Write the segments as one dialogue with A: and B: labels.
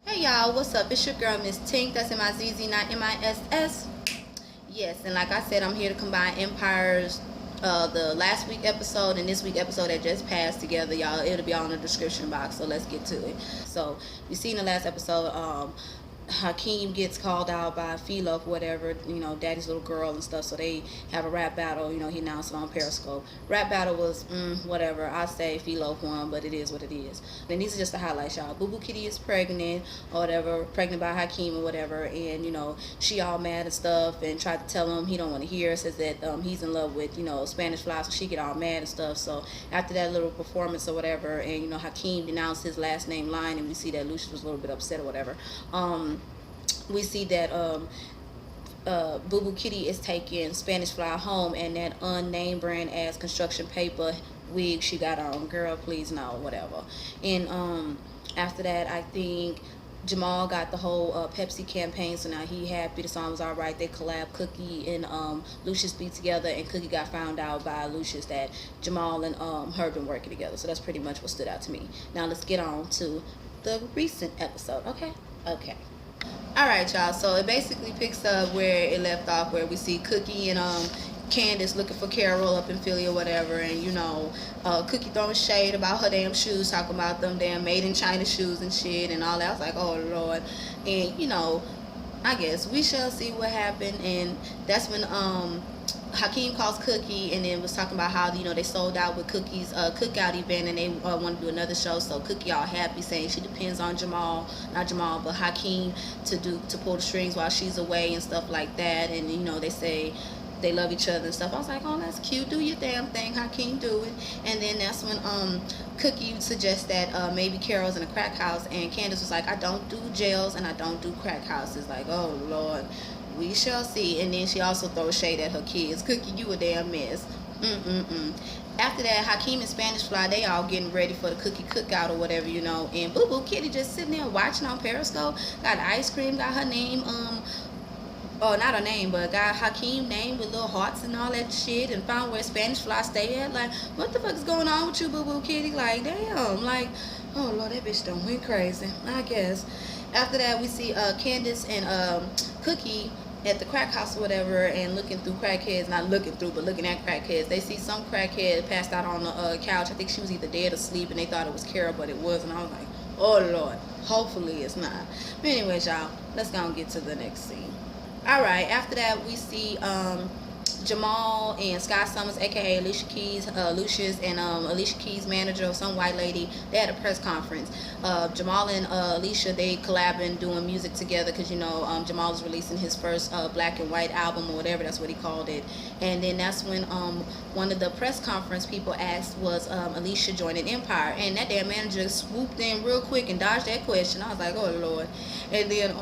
A: Hey y'all, what's up? It's your girl Miss Tink. That's M-I-Z-Z, not M-I-S-S. Yes, and like I said, I'm here to combine Empires, the last week episode and this week episode that just passed together, y'all. It'll be all in the description box, so let's get to it. So, you see in the last episode, Hakeem gets called out by Philo, whatever, Daddy's little girl and stuff. So they have a rap battle. He announced it on Periscope. Rap battle was whatever. I say Philo won, but it is what it is. And these are just the highlights, y'all. Boo Boo Kitty is pregnant or whatever, pregnant by Hakeem or whatever, and she all mad and stuff, and tried to tell him he don't want to hear. Says that he's in love with Spanish Fly, so she get all mad and stuff. So after that little performance or whatever, and Hakeem denounced his last name line, and we see that Lucius was a little bit upset or whatever. We see that Boo Boo Kitty is taking Spanish Fly home, and that unnamed brand ass construction paper wig she got on, girl, please no, whatever. And after that, I think Jamal got the whole Pepsi campaign, so now he happy. The song was all right. They collab. Cookie and Lucius be together, and Cookie got found out by Lucius that Jamal and her been working together. So that's pretty much what stood out to me. Now let's get on to the recent episode. Okay. Alright, y'all, so it basically picks up where it left off, where we see Cookie and Candace looking for Carol up in Philly or whatever, and Cookie throwing shade about her damn shoes, talking about them damn made in China shoes and shit and all that. I was like, oh Lord. And I guess we shall see what happened. And that's when Hakeem calls Cookie and then was talking about how they sold out with Cookie's cookout event, and they want to do another show. So Cookie all happy, saying she depends on not Jamal, but Hakeem to pull the strings while she's away and stuff like that. And they say they love each other and stuff. I was like, oh, that's cute. Do your damn thing, Hakeem. Do it. And then that's when Cookie suggests that maybe Carol's in a crack house, and Candace was like, I don't do jails and I don't do crack houses. Like, oh Lord. We shall see. And then she also throws shade at her kids. Cookie, you a damn mess. After that, Hakeem and Spanish Fly, they all getting ready for the Cookie cookout or whatever, And Boo Boo Kitty just sitting there watching on Periscope. Got ice cream, got her name, not her name, but got Hakeem name with little hearts and all that shit, and found where Spanish Fly stay at. Like, what the fuck is going on with you, Boo Boo Kitty? Like, damn. Like, oh Lord, that bitch done went crazy, I guess. After that, we see Candace and Cookie at the crack house or whatever, and looking through crackheads, not looking through, but looking at crackheads. They see some crackhead passed out on the couch. I think she was either dead or asleep, and they thought it was Carol, but it wasn't. I was like, oh Lord, hopefully it's not. But anyways, y'all, let's go and get to the next scene. Alright, after that, we see Jamal and Sky Summers, aka Alicia Keys, Lucius, and Alicia Keys' manager or some white lady. They had a press conference. Jamal and Alicia, they collabing, doing music together, because Jamal is releasing his first black and white album or whatever, that's what he called it. And then that's when one of the press conference people asked, was Alicia joining Empire, and that damn manager swooped in real quick and dodged that question. I was like, oh Lord. And then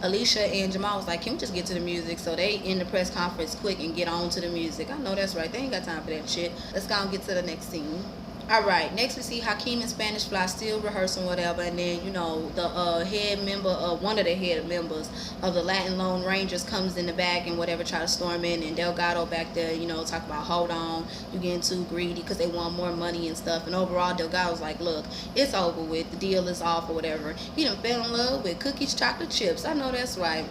A: Alicia and Jamal was like, can we just get to the music? So they end the press conference quick and get on to the music. I know that's right, they ain't got time for that shit. Let's go and get to the next scene. Alright, next we see Hakeem and Spanish Fly still rehearsing whatever, and then the head member, one of the head members of the Latin Lone Rangers comes in the back and whatever, try to storm in, and Delgado back there, talk about, hold on, you getting too greedy, because they want more money and stuff. And overall, Delgado's like, look, it's over with, the deal is off or whatever. He done fell in love with Cookies chocolate chips. I know that's right.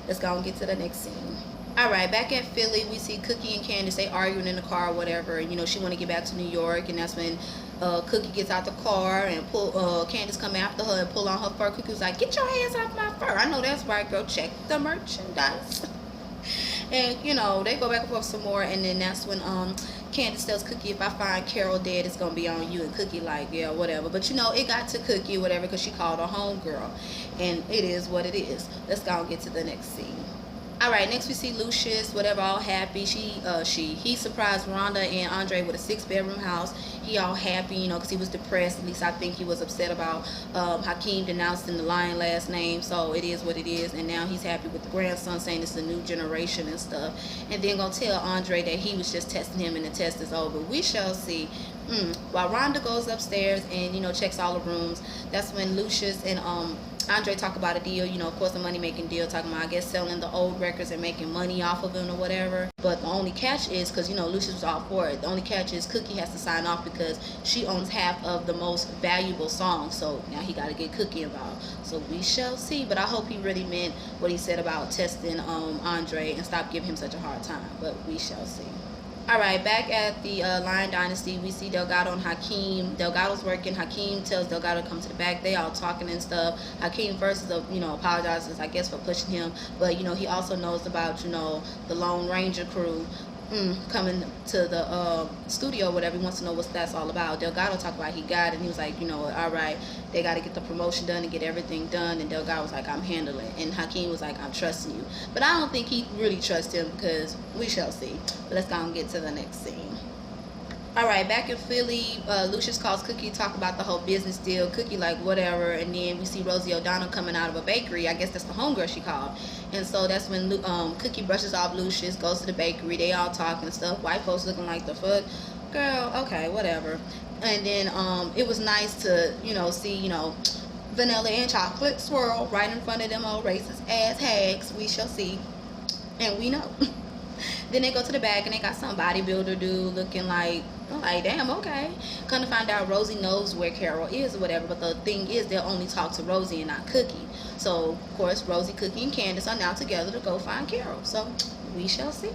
A: Let's go and get to the next scene. Alright, back at Philly, we see Cookie and Candace, they arguing in the car or whatever. She want to get back to New York, and that's when Cookie gets out the car and Candace come after her and pull on her fur. Cookie was like, get your hands off my fur. I know that's right, girl. Check the merchandise. And, they go back and forth some more, and then that's when Candace tells Cookie, if I find Carol dead, it's going to be on you. And Cookie like, yeah, whatever. But, it got to Cookie, whatever, because she called her homegirl. And it is what it is. Let's go and get to the next scene. Alright, next we see Lucius, whatever, all happy. He surprised Rhonda and Andre with a 6-bedroom house. He all happy, because he was depressed. At least I think he was upset about Hakeem denouncing the lying last name. So it is what it is. And now he's happy with the grandson, saying it's a new generation and stuff. And then gonna tell Andre that he was just testing him and the test is over. We shall see. While Rhonda goes upstairs and, you know, checks all the rooms, that's when Lucius and Andre talk about a deal, you know, of course, a money-making deal, talking about, I guess, selling the old records and making money off of them or whatever. But the only catch is, because, you know, Lucius was all for it, the only catch is Cookie has to sign off because she owns half of the most valuable songs. So now he got to get Cookie involved. So we shall see. But I hope he really meant what he said about testing Andre and stop giving him such a hard time. But we shall see. Alright, back at the Lion Dynasty, we see Delgado and Hakeem. Delgado's working. Hakeem tells Delgado to come to the back. They all talking and stuff. Hakeem first is, you know, apologizes, I guess, for pushing him. But, you know, he also knows about, you know, the Lone Ranger crew coming to the studio, whatever. He wants to know what that's all about. Delgado talked about he got it, and he was like, you know, all right, they got to get the promotion done and get everything done. And Delgado was like, I'm handling it. And Hakeem was like, I'm trusting you. But I don't think he really trusts him, because we shall see. But let's go and get to the next scene. Alright, back in Philly, Lucius calls Cookie to talk about the whole business deal. Cookie like, whatever. And then we see Rosie O'Donnell coming out of a bakery. I guess that's the homegirl she called. And so that's when Cookie brushes off Lucius, goes to the bakery. They all talking and stuff. White folks looking like the fuck. Girl, okay, whatever. And then it was nice to, you know, see, you know, vanilla and chocolate swirl right in front of them old racist ass hags. We shall see. And we know. Then they go to the back and they got some bodybuilder dude looking like damn, okay. Come to find out Rosie knows where Carol is or whatever, but the thing is they'll only talk to Rosie and not Cookie. So, of course, Rosie, Cookie, and Candace are now together to go find Carol. So, we shall see.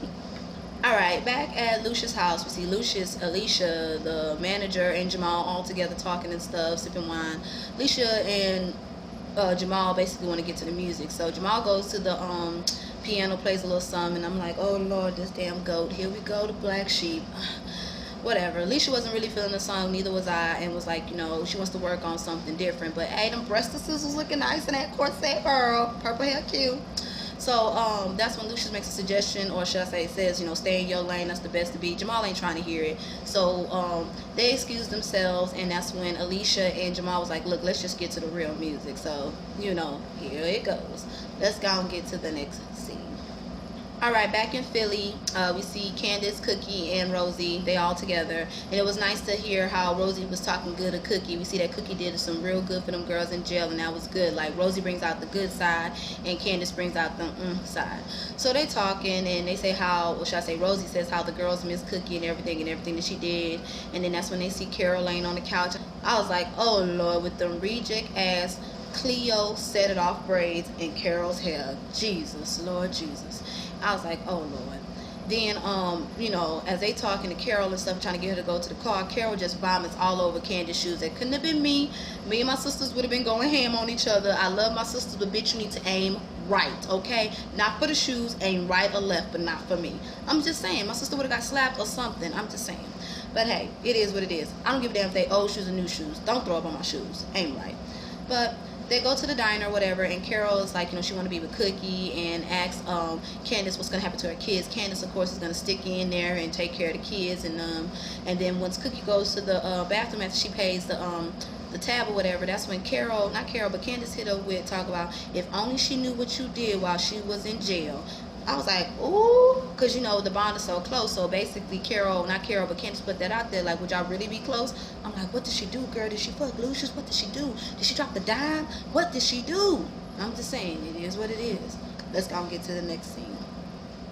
A: Alright, back at Lucia's house, we see Lucius, Alicia, the manager, and Jamal all together talking and stuff, sipping wine. Alicia and Jamal basically want to get to the music. So, Jamal goes to the piano, plays a little something, and I'm like, oh Lord, this damn goat. Here we go, the black sheep. Whatever. Alicia wasn't really feeling the song, neither was I, and was like, you know, she wants to work on something different. But hey, them breastises was looking nice in that corset, girl. Purple hair, cute. So that's when Lucius makes a suggestion, or should I say, says, you know, stay in your lane, that's the best to be. Jamal ain't trying to hear it. So they excuse themselves, and that's when Alicia and Jamal was like, look, let's just get to the real music. So, you know, here it goes. Let's go and get to the next scene. Alright, back in Philly, we see Candace, Cookie, and Rosie. They all together. And it was nice to hear how Rosie was talking good to Cookie. We see that Cookie did some real good for them girls in jail, and that was good. Like, Rosie brings out the good side, and Candace brings out the side. So they talking, and they say how, or should I say, Rosie says how the girls miss Cookie and everything that she did. And then that's when they see Carol laying on the couch. I was like, oh Lord, with them reject ass Cleo set it off braids in Carol's hair. Jesus, Lord Jesus. I was like, oh Lord. Then, you know, as they talking to Carol and stuff, trying to get her to go to the car, Carol just vomits all over Candace's shoes. That couldn't have been me. Me and my sisters would have been going ham on each other. I love my sisters, but bitch, you need to aim right, okay? Not for the shoes, aim right or left, but not for me. I'm just saying, my sister would have got slapped or something. I'm just saying. But hey, it is what it is. I don't give a damn if they old shoes or new shoes. Don't throw up on my shoes. Aim right. But they go to the diner or whatever, and Carol is like, you know, she want to be with Cookie, and asks Candace what's going to happen to her kids. Candace, of course, is going to stick in there and take care of the kids. And then once Cookie goes to the bathroom after she pays the tab or whatever, that's when Candace hit her with talk about, if only she knew what you did while she was in jail. I was like, ooh, because, you know, the bond is so close. So basically not Carol, but Candace put that out there, like, would y'all really be close? I'm like, what did she do, girl? Did she fuck Lucius? What did she do? Did she drop the dime? What did she do? I'm just saying, it is what it is. Let's go and get to the next scene.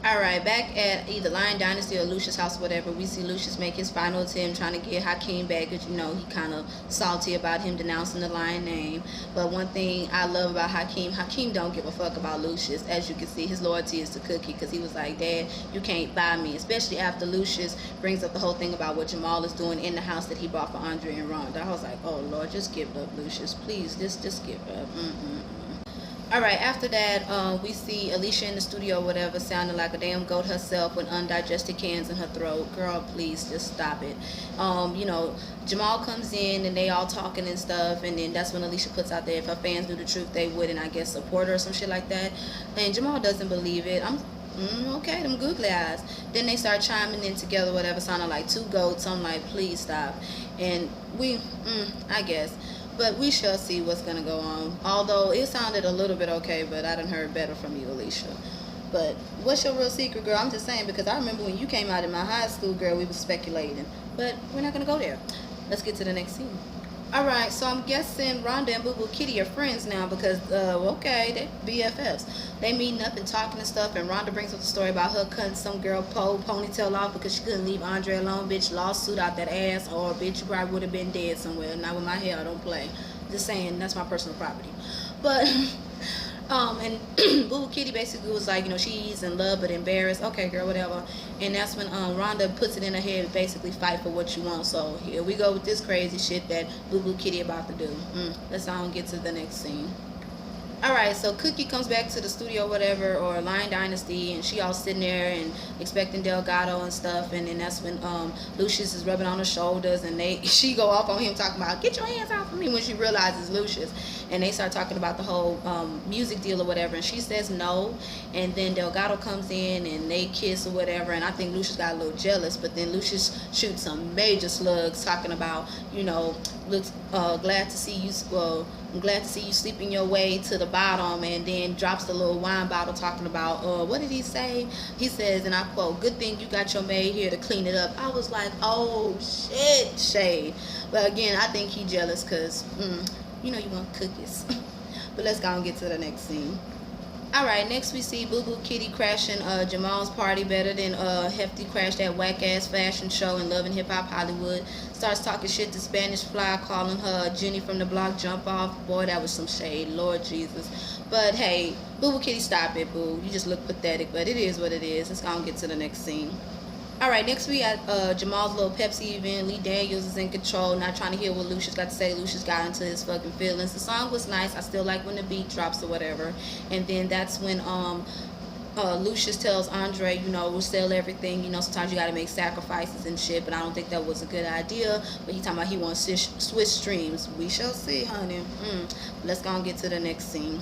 A: Alright, back at either Lion Dynasty or Lucius' house or whatever, we see Lucius make his final attempt trying to get Hakeem back, because, you know, he kind of salty about him denouncing the Lion name. But one thing I love about Hakeem don't give a fuck about Lucius. As you can see, his loyalty is to Cookie, because he was like, Dad, you can't buy me. Especially after Lucius brings up the whole thing about what Jamal is doing in the house that he bought for Andre and Rhonda. I was like, oh Lord, just give it up, Lucius. Please, just give it up. Alright, after that, we see Alicia in the studio or whatever, sounding like a damn goat herself with undigested cans in her throat. Girl, please, just stop it. You know, Jamal comes in and they all talking and stuff, and then that's when Alicia puts out there, if her fans knew the truth, they wouldn't, I guess, support her or some shit like that. And Jamal doesn't believe it. Okay, them googly eyes. Then they start chiming in together, whatever, sounding like two goats. I'm like, please stop. And I guess. But we shall see what's going to go on. Although it sounded a little bit okay, but I done heard better from you, Alicia. But what's your real secret, girl? I'm just saying, because I remember when you came out in my high school, girl, we were speculating. But we're not going to go there. Let's get to the next scene. Alright, so I'm guessing Rhonda and Boo Boo Kitty are friends now because, okay, they BFFs. They meeting up and talking and stuff, and Rhonda brings up the story about her cutting some girl ponytail off because she couldn't leave Andre alone. Bitch, lawsuit out that ass, or bitch, you probably would have been dead somewhere. Not with my hair, I don't play. Just saying, that's my personal property. But, and Boo Boo Kitty basically was like, she's in love but embarrassed. Okay, girl, whatever. And that's when Rhonda puts it in her head to basically fight for what you want. So here we go with this crazy shit that Boo Boo Kitty about to do. Let's get to the next scene. Alright, so Cookie comes back to the studio, whatever, or Lion Dynasty, and she all sitting there and expecting Delgado and stuff, and then that's when Lucius is rubbing on her shoulders, and she go off on him talking about, get your hands off of me, when she realizes Lucius, and they start talking about the whole music deal or whatever, and she says no, and then Delgado comes in, and they kiss or whatever, and I think Lucius got a little jealous, but then Lucius shoots some major slugs talking about, looks glad to see you, I'm glad to see you sleeping your way to the bottom, and then drops the little wine bottle talking about, what did he say? He says, and I quote, good thing you got your maid here to clean it up. I was like, oh shit, shade. But again, I think he jealous because, you want cookies. But let's go and get to the next scene. Alright, next we see Boo Boo Kitty crashing Jamal's party better than Hefty crashed that whack-ass fashion show in Love and Hip Hop Hollywood. Starts talking shit to Spanish Fly, calling her Jenny from the block jump off. Boy, that was some shade, Lord Jesus. But hey, Boo Boo Kitty, stop it, boo. You just look pathetic, but it is what it is. Let's go and get to the next scene. Alright, next we got Jamal's little Pepsi event. Lee Daniels is in control, not trying to hear what Lucius got to say. Lucius got into his fucking feelings. The song was nice. I still like when the beat drops or whatever. And then that's when Lucius tells Andre, we'll sell everything. Sometimes you got to make sacrifices and shit, but I don't think that was a good idea. But he talking about he wants to switch streams. We shall see, honey. Let's go and get to the next scene.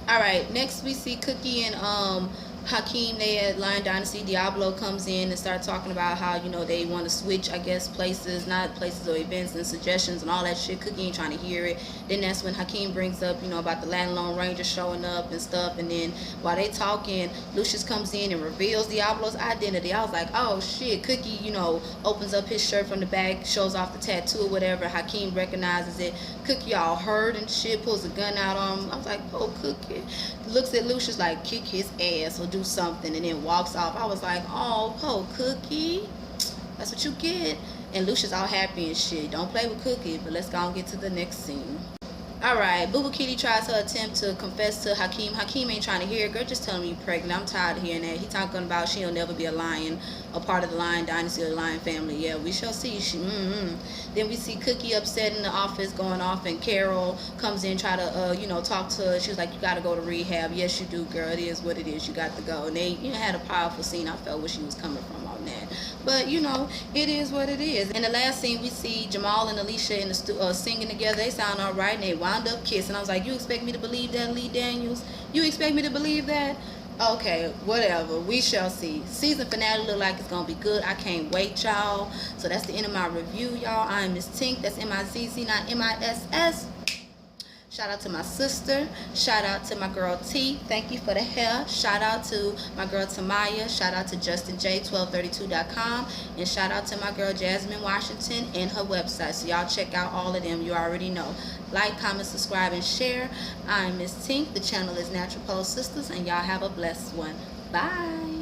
A: Alright, next we see Cookie and Hakeem, they at Lion Dynasty. Diablo comes in and start talking about how, they want to switch, I guess, places, not places or events and suggestions and all that shit. Cookie ain't trying to hear it. Then that's when Hakeem brings up, about the Latin Lone Ranger showing up and stuff. And then while they talking, Lucius comes in and reveals Diablo's identity. I was like, oh shit. Cookie, opens up his shirt from the back, shows off the tattoo or whatever. Hakeem recognizes it. Cookie all hurt and shit, pulls a gun out on him. I was like, oh, Cookie. Looks at Lucius like, kick his ass or do something, and then walks off. I was like, oh, po Cookie, that's what you get. And Lucius all happy and shit. Don't play with Cookie. But let's go and get to the next scene. Alright, Boo Boo Kitty tries her attempt to confess to Hakeem. Hakeem ain't trying to hear it. Girl, just tell me you're pregnant. I'm tired of hearing that. He talking about she'll never be a lion, a part of the Lion Dynasty or the Lion family. Yeah, we shall see. Then we see Cookie upset in the office going off, and Carol comes in, try to, talk to her. She was like, you got to go to rehab. Yes, you do, girl. It is what it is. You got to go. And they, had a powerful scene. I felt where she was coming from on that. But, it is what it is. In the last scene, we see Jamal and Alicia in the singing together. They sound all right, and they wound up kissing. I was like, you expect me to believe that, Lee Daniels? You expect me to believe that? Okay, whatever. We shall see. Season finale look like it's going to be good. I can't wait, y'all. So that's the end of my review, y'all. I am Miss Tink. That's M-I-Z-Z, not M-I-S-S. Shout out to my sister. Shout out to my girl T. Thank you for the hair. Shout out to my girl Tamaya. Shout out to JustinJ1232.com. And shout out to my girl Jasmine Washington and her website. So y'all check out all of them. You already know. Like, comment, subscribe, and share. I'm Miss Tink. The channel is Natural Pole Sisters. And y'all have a blessed one. Bye.